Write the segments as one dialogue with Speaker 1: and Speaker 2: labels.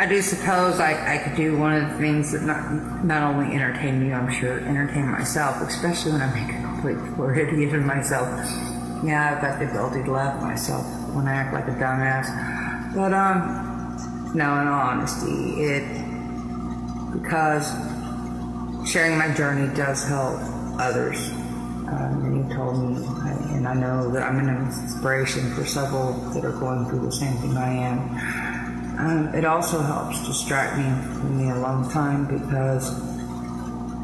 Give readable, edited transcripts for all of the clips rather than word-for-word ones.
Speaker 1: I do suppose I could do one of the things that not only entertain you, I'm sure, entertain myself, especially when I make a complete poor idiot of myself. Yeah, I've got the ability to laugh at myself when I act like a dumbass. But, no, in all honesty, because sharing my journey does help others. And you told me, and I know that I'm an inspiration for several that are going through the same thing I am. It also helps distract me from the alone time because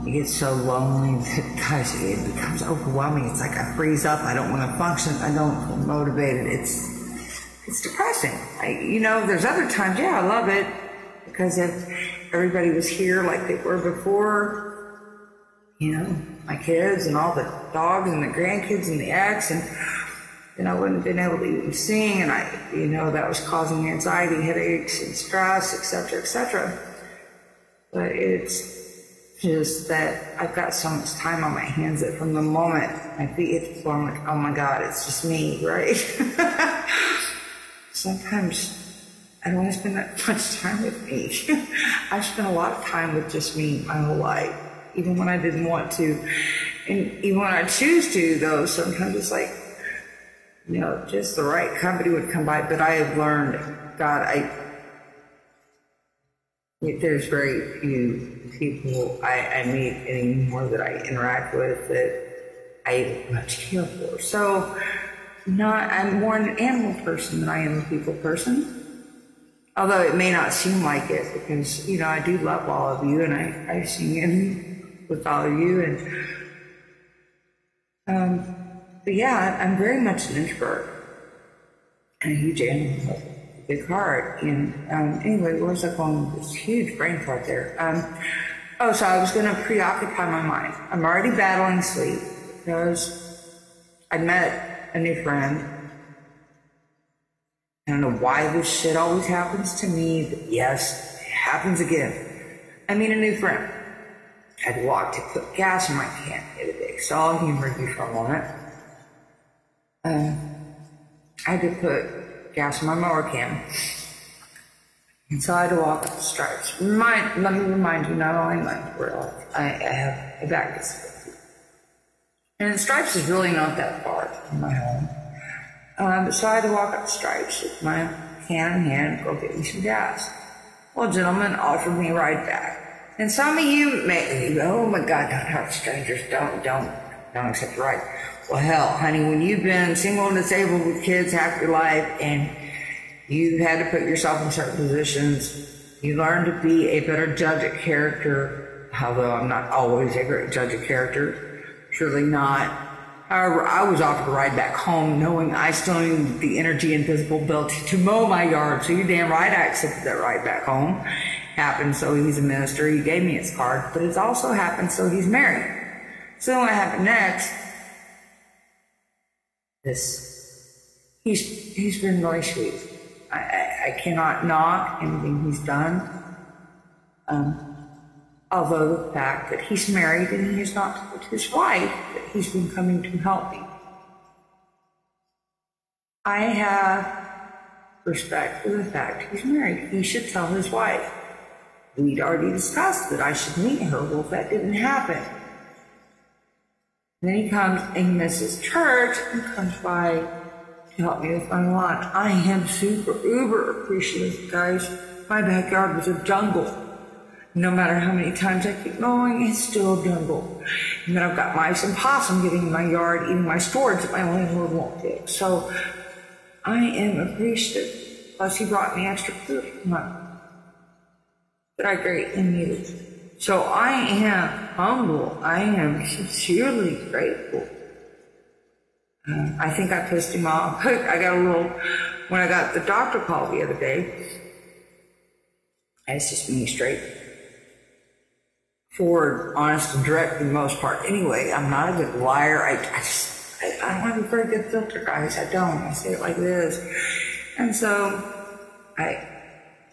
Speaker 1: it gets so lonely that, guys, it becomes overwhelming. It's like I freeze up. I don't want to function. I don't feel motivated. It's depressing. There's other times, yeah, I love it because if everybody was here like they were before, my kids and all the dogs and the grandkids and the ex, and I wouldn't have been able to even sing, and that was causing anxiety, headaches, and stress, etc., etc. But it's just that I've got so much time on my hands that from the moment my feet hit the floor, I'm like, oh my God, it's just me, right? Sometimes I don't want to spend that much time with me. I've spent a lot of time with just me my whole life, even when I didn't want to. And even when I choose to, though, sometimes it's like, just the right company would come by. But I have learned, God, there's very few people I meet anymore that I interact with that I much care for. So I'm more an animal person than I am a people person. Although it may not seem like it because, I do love all of you and I sing in with all of you. But yeah, I'm very much an introvert and a huge animal with a big heart. And anyway, where's I going with this huge brain fart there? So I was going to preoccupy my mind. I'm already battling sleep because I met a new friend. I don't know why this shit always happens to me, but yes, it happens again. I meet a new friend. I'd walk to put gas in my can the other day, so I'll humor you for a moment. I had to put gas in my mower can. And so I had to walk up the Stripes. Let me remind you, not only am I real, I have a back disability. And the Stripes is really not that far from my home. So I had to walk up the Stripes with my can in hand and go get me some gas. Well, a gentleman offered me a ride back. And some of you may go, oh my God, don't help strangers, don't accept the ride. Well, hell, honey, when you've been single and disabled with kids half your life and you've had to put yourself in certain positions, you learn to be a better judge of character, although I'm not always a great judge of character, surely not. However, I was offered a ride back home knowing I still needed the energy and physical ability to mow my yard, so you're damn right I accepted that ride back home. Happened so he's a minister, he gave me his card, but it's also happened so he's married. So what happened next? He's been really sweet. I cannot knock anything he's done. Although the fact that he's married and he has not told his wife that he's been coming to help me. I have respect for the fact he's married. He should tell his wife. We'd already discussed that I should meet her. Well, that didn't happen. Then he comes and he misses church and comes by to help me with my lunch. I am super uber appreciative, guys. My backyard was a jungle. No matter how many times I keep going, it's still a jungle. And then I've got mice and possum getting in my yard, eating my storage that my landlord won't fix. So I am appreciative. Plus he brought me extra food that I greatly needed. So I am humble. I am sincerely grateful. I think I pissed him off. I got a little, when I got the doctor call the other day, it's just me straight forward, honest and direct for the most part. Anyway, I'm not a good liar. I don't have a very good filter, guys. I don't. I say it like this. And so I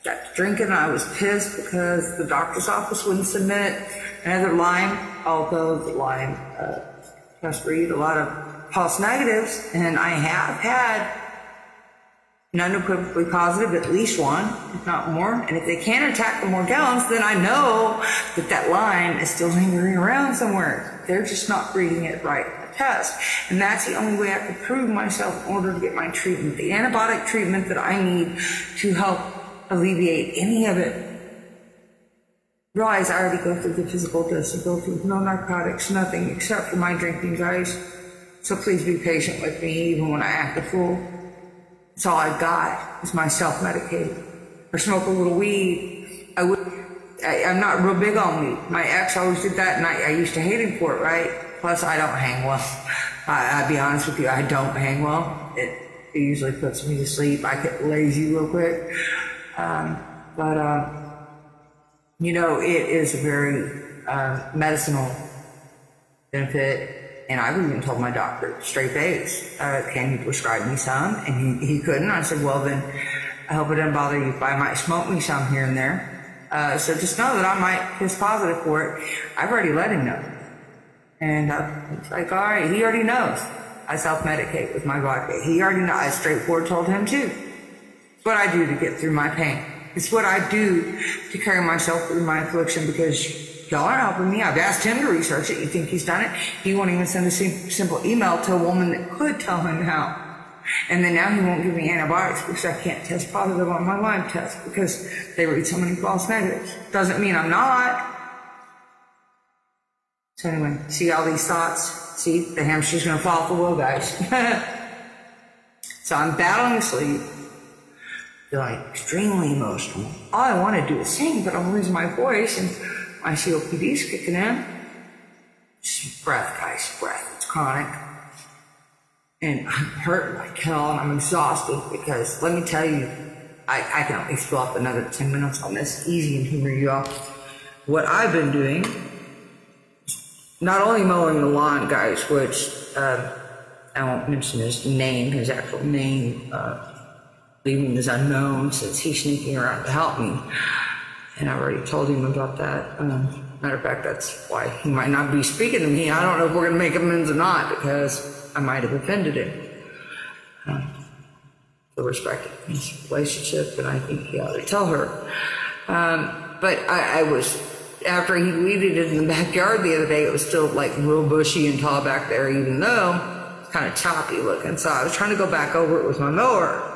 Speaker 1: got to drinking. I was pissed because the doctor's office wouldn't submit another Lyme, although the Lyme test read a lot of false negatives, and I have had and unequivocally positive, at least one, if not more. And if they can't attack the more gallons, then I know that that line is still lingering around somewhere. They're just not reading it right in the test. And that's the only way I can prove myself in order to get my treatment, the antibiotic treatment that I need to help alleviate any of it. Realize I already go through the physical disability, no narcotics, nothing except for my drinking, guys. So please be patient with me, even when I act a fool. It's all I got is my self-medicated. Or smoke a little weed. I'm not real big on weed. My ex always did that, and I used to hate him for it, right? Plus, I don't hang well. I'll be honest with you, I don't hang well. It usually puts me to sleep. I get lazy real quick. You know, it is a very medicinal benefit. And I even told my doctor, straight face, can you prescribe me some? And he couldn't. I said, well, then I hope it doesn't bother you if I might smoke me some here and there. So just know that I might test positive for it. I've already let him know. And it's like, all right, he already knows. I self-medicate with my vodka. He already knows. I straightforward told him too. It's what I do to get through my pain. It's what I do to carry myself through my affliction, because y'all aren't helping me. I've asked him to research it. You think he's done it? He won't even send a simple email to a woman that could tell him how. And then now he won't give me antibiotics because I can't test positive on my Lyme test because they read so many false negatives. Doesn't mean I'm not. So anyway, see all these thoughts? See, the hamster's going to fall off the wheel, guys. So I'm battling sleep. Feeling extremely emotional. All I want to do is sing, but I'm losing my voice and my COPD's kicking in. Just breath, guys, breath. It's chronic. And I'm hurting like hell and I'm exhausted because, let me tell you, I can at least fill up another 10 minutes on this easy and humor you all. What I've been doing, not only mowing the lawn, guys, which I won't mention his name, his actual name, leaving is unknown since he's sneaking around to help me. And I've already told him about that. Matter of fact, that's why he might not be speaking to me. I don't know if we're going to make amends or not, because I might have offended him. For respect in his relationship, and I think he ought to tell her. But I was, after he weeded it in the backyard the other day, it was still like real bushy and tall back there, even though it's kind of choppy looking. So I was trying to go back over it with my mower.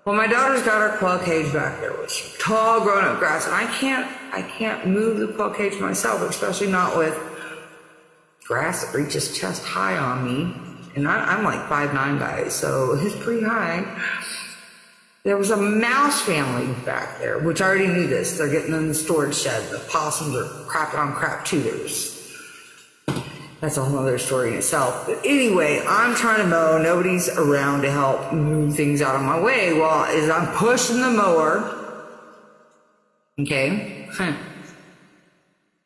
Speaker 1: Well, my daughter's got her quail cage back there with some tall grown-up grass, and I can't move the quail cage myself, especially not with grass that reaches chest high on me. And I'm like 5'9", guys, so it's pretty high. There was a mouse family back there, which I already knew this. They're getting in the storage shed. The possums are crapping on crap tutors. That's a whole other story in itself. But anyway, I'm trying to mow. Nobody's around to help move things out of my way. Well, as I'm pushing the mower, okay,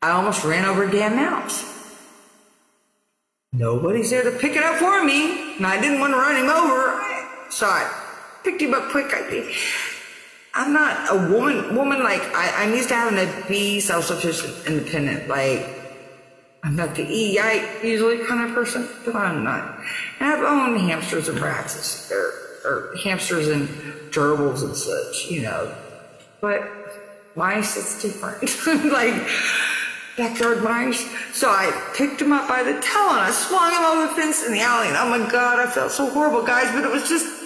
Speaker 1: I almost ran over a damn mouse. Nobody's there to pick it up for me, and I didn't want to run him over, so I picked him up quick. I'm not a woman like, I'm used to having to be self-sufficient, independent, like, I'm not the eat usually kind of person, but I'm not. And I've owned hamsters and rats, or hamsters and gerbils and such, you know. But mice, it's different. Like backyard mice. So I picked him up by the tail and I swung him over the fence in the alley. And oh my God, I felt so horrible, guys. But it was just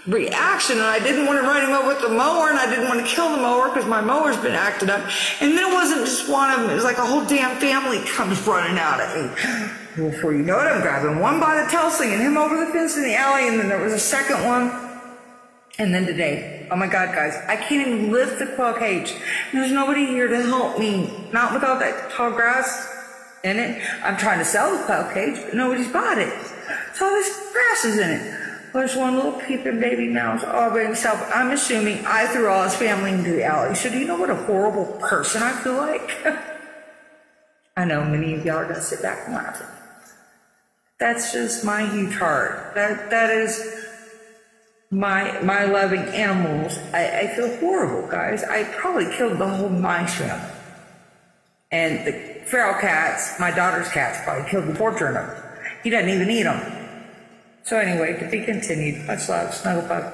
Speaker 1: reaction, and I didn't want to run him over with the mower, and I didn't want to kill the mower because my mower's been acting up. And then it wasn't just one of them, it was like a whole damn family comes running out at me. Before you know it, I'm grabbing one by the tail, slinging him over the fence in the alley, and then there was a second one. And then today, oh my God, guys, I can't even lift the quail cage. There's nobody here to help me, not with all that tall grass in it. I'm trying to sell the quail cage, but nobody's bought it. So all this grass is in it. There's one little peeping baby mouse all by himself. I'm assuming I threw all his family into the alley. So do you know what a horrible person I feel like? I know many of y'all are going to sit back and laugh. That's just my huge heart. That is my loving animals. I feel horrible, guys. I probably killed the whole mice family. And the feral cats, my daughter's cats, probably killed the poor turnip. He doesn't even eat them. So anyway, to be continued. Much love. Snuggle bug.